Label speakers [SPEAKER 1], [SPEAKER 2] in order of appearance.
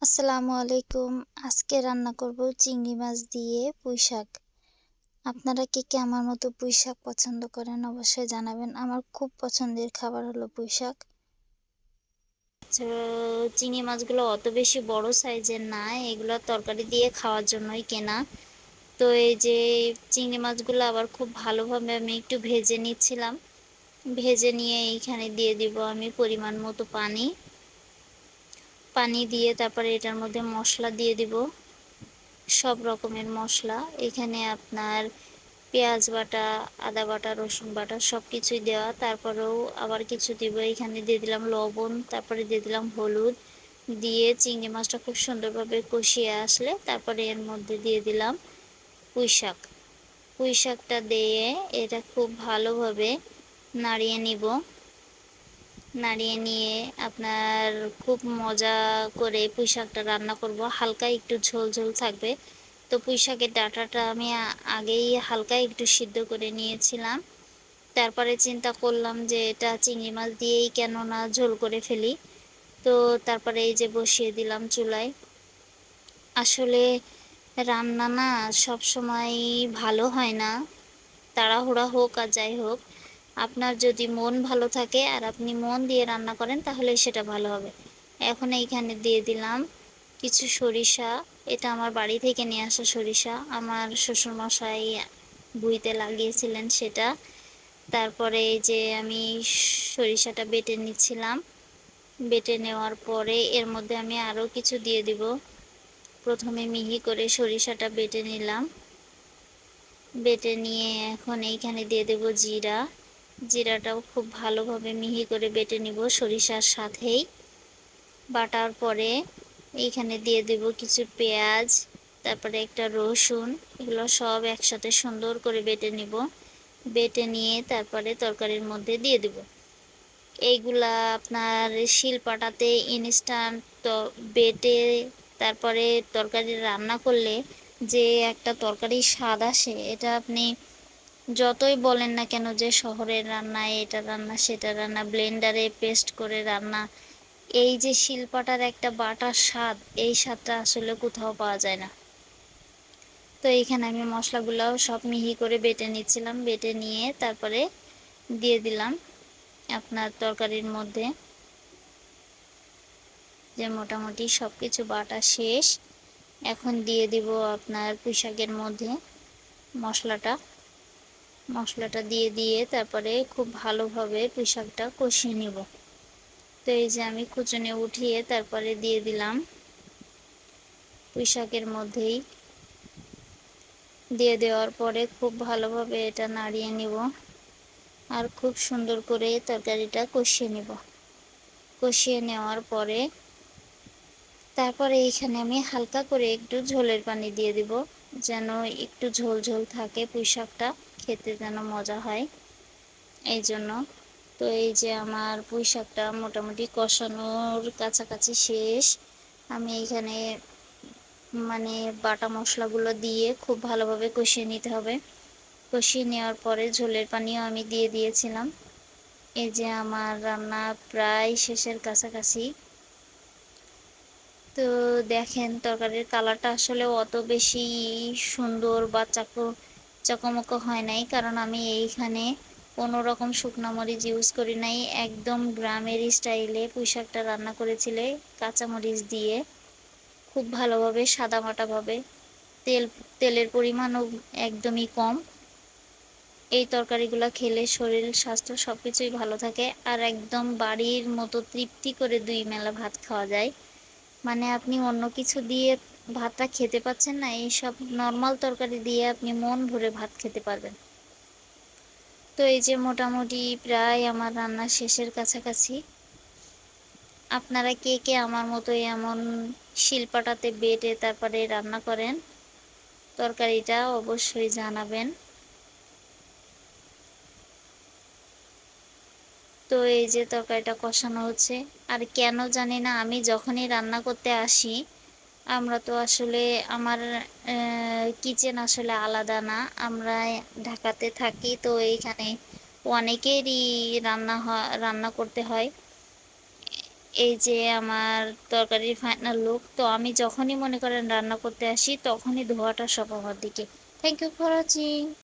[SPEAKER 1] আসসালামু আলাইকুম। আজকে রান্না করব চিংড়ি মাছ দিয়ে পুঁইশাক। আপনারা কে কে আমার মতো পুঁইশাক পছন্দ করেন অবশ্যই জানাবেন। আমার খুব পছন্দের খাবার হলো পুঁইশাক। তো চিংড়ি মাছগুলো অত বেশি বড় সাইজের না, এগুলো তরকারি দিয়ে খাওয়ার জন্যই কেনা। তো এই যে চিংড়ি মাছগুলো আবার খুব ভালোভাবে আমি একটু ভেজে নিচ্ছিলাম। ভেজে নিয়ে এইখানে দিয়ে দিব আমি পরিমাণ মতো পানি। পানি দিয়ে তারপরে এটার মধ্যে মশলা দিয়ে দিব, সব রকমের মশলা। এখানে আপনার পেঁয়াজ বাটা, আদা বাটা, রসুন বাটা সব কিছুই দেওয়া। তারপরেও আবার কিছু দিব, এখানে দিয়ে দিলাম লবণ, তারপরে দিয়ে দিলাম হলুদ। দিয়ে চিংড়ি মাছটা খুব সুন্দরভাবে কষিয়ে আসলে তারপরে এর মধ্যে দিয়ে দিলাম পুঁইশাক। পুঁইশাকটা দিয়ে এটা খুব ভালোভাবে নাড়িয়ে নিব। নাড়িয়ে নিয়ে আপনার খুব মজা করে পুঁইশাকটা রান্না করব। হালকা একটু ঝোল ঝোল থাকবে। তো পুঁইশাকের ডাঁটাটা আমি আগেই হালকা একটু সিদ্ধ করে নিয়েছিলাম। তারপরে চিন্তা করলাম যে এটা চিংড়ি মাছ দিয়েই কেন না ঝোল করে ফেলি। তো তারপরে এই যে বসিয়ে দিলাম চুলায়। আসলে রান্না না সব সময় ভালো হয় না, তাড়াহুড়া হোক আর যাই হোক, আপনার যদি মন ভালো থাকে আর আপনি মন দিয়ে রান্না করেন তাহলে সেটা ভালো হবে। এখন এইখানে দিয়ে দিলাম কিছু সরিষা। এটা আমার বাড়ি থেকে নিয়ে আসা সরিষা, আমার শ্বশুরমশাই বুইতে লাগিয়েছিলেন সেটা। তারপরে এই যে আমি সরিষাটা বেটে নিচ্ছিলাম। বেটে নেওয়ার পরে এর মধ্যে আমি আরও কিছু দিয়ে দিব। প্রথমে মিহি করে সরিষাটা বেটে নিলাম। বেটে নিয়ে এখন এইখানে দিয়ে দেব জিরা। জিরাটাও খুব ভালোভাবে মিহি করে বেটে নিব সরিষার সাথেই। বাটার পরে এইখানে দিয়ে দেব কিছু পেঁয়াজ, তারপরে একটা রসুন। এগুলো সব একসাথে সুন্দর করে বেটে নিব। বেটে নিয়ে তারপরে তরকারির মধ্যে দিয়ে দেব। এইগুলা আপনার শিলপাটাতে ইনস্ট্যান্ট বেটে তারপরে তরকারি রান্না করলে যে একটা তরকারির স্বাদ আসে, এটা আপনি যতই বলেন না কেন যে শহরের রান্না, এটা রান্না সেটা রান্না, ব্লেন্ডারে পেস্ট করে রান্না, এই যে শিলপাটার একটা বাটার স্বাদ, এই স্বাদটা আসলে কোথাও পাওয়া যায় না। তো এইখানে আমি মশলাগুলোও সব মিহি করে বেটে নিচ্ছিলাম। বেটে নিয়ে তারপরে দিয়ে দিলাম আপনার তরকারির মধ্যে। যে মোটামুটি সব কিছু বাটা শেষ। এখন দিয়ে দিব আপনার পুঁইশাকের মধ্যে মশলাটা। মশলাটা দিয়ে দিয়ে তারপরে খুব ভালোভাবে পুঁইশাকটা কষিয়ে নিব। তো এই যে আমি কুচনে উঠিয়ে তারপরে দিয়ে দিলাম পুঁইশাকের মধ্যেই। দিয়ে দেওয়ার পরে খুব ভালোভাবে এটা নাড়িয়ে নিব আর খুব সুন্দর করে তরকারিটা কষিয়ে নিব। কষিয়ে নেওয়ার পরে তারপরে এইখানে আমি হালকা করে একটু ঝোলের পানি দিয়ে দিব, যেন একটু ঝোল ঝোল থাকে, পুঁইশাকটা খেতে যেন মজা হয় এই জন্য। তো এই যে আমার পুঁইশাকটা মোটামুটি কষানোর কাছাকাছি শেষ। আমি এইখানে বাটা মশলাগুলো দিয়ে খুব ভালোভাবে কষিয়ে নিতে হবে। কষিয়ে নেওয়ার পরে ঝোলের পানিও আমি দিয়ে দিয়েছিলাম। এই যে আমার রান্না প্রায় শেষের কাছাকাছি। তো দেখেন তরকারির কালারটা আসলে অত বেশি সুন্দর বা চকমকো হয় নাই, কারণ আমি এইখানে কোনো রকম শুকনো মরিচ ইউজ করি নাই। একদম গ্রামের স্টাইলে পুঁইশাকটা রান্না করেছিলে কাঁচামরিচ দিয়ে, খুব ভালোভাবে সাদামাটাভাবে। তেলের পরিমাণও একদমই কম। এই তরকারিগুলো খেলে শরীর স্বাস্থ্য সব কিছুই ভালো থাকে, আর একদম বাড়ির মতো তৃপ্তি করে দুই মেলা ভাত খাওয়া যায়। আপনি অন্য কিছু দিয়ে ভাতটা খেতে পাচ্ছেন না, এইসব নর্মাল তরকারি দিয়ে আপনি মন ভরে ভাত খেতে পারবেন। তো এই যে মোটামুটি প্রায় আমার রান্না শেষের কাছাকাছি। আপনারা কে কে আমার মতো এমন শিলপাটাতে বেটে তারপরে রান্না করেন তরকারিটা অবশ্যই জানাবেন। তো এই যে তরকারিটা কষানো হচ্ছে। আর কেন জানি না, আমি যখনই রান্না করতে আসি, আমরা তো আসলে আমার কিচেন আসলে আলাদা না, আমরা ঢাকাতে থাকি। তো এইখানে অনেকেরই রান্না করতে হয়। এই যে আমার তরকারির ফাইনাল লুক। তো আমি যখনই মনে করেন রান্না করতে আসি তখনই ধোঁয়াটা সব আমার দিকে। Thank you for watching.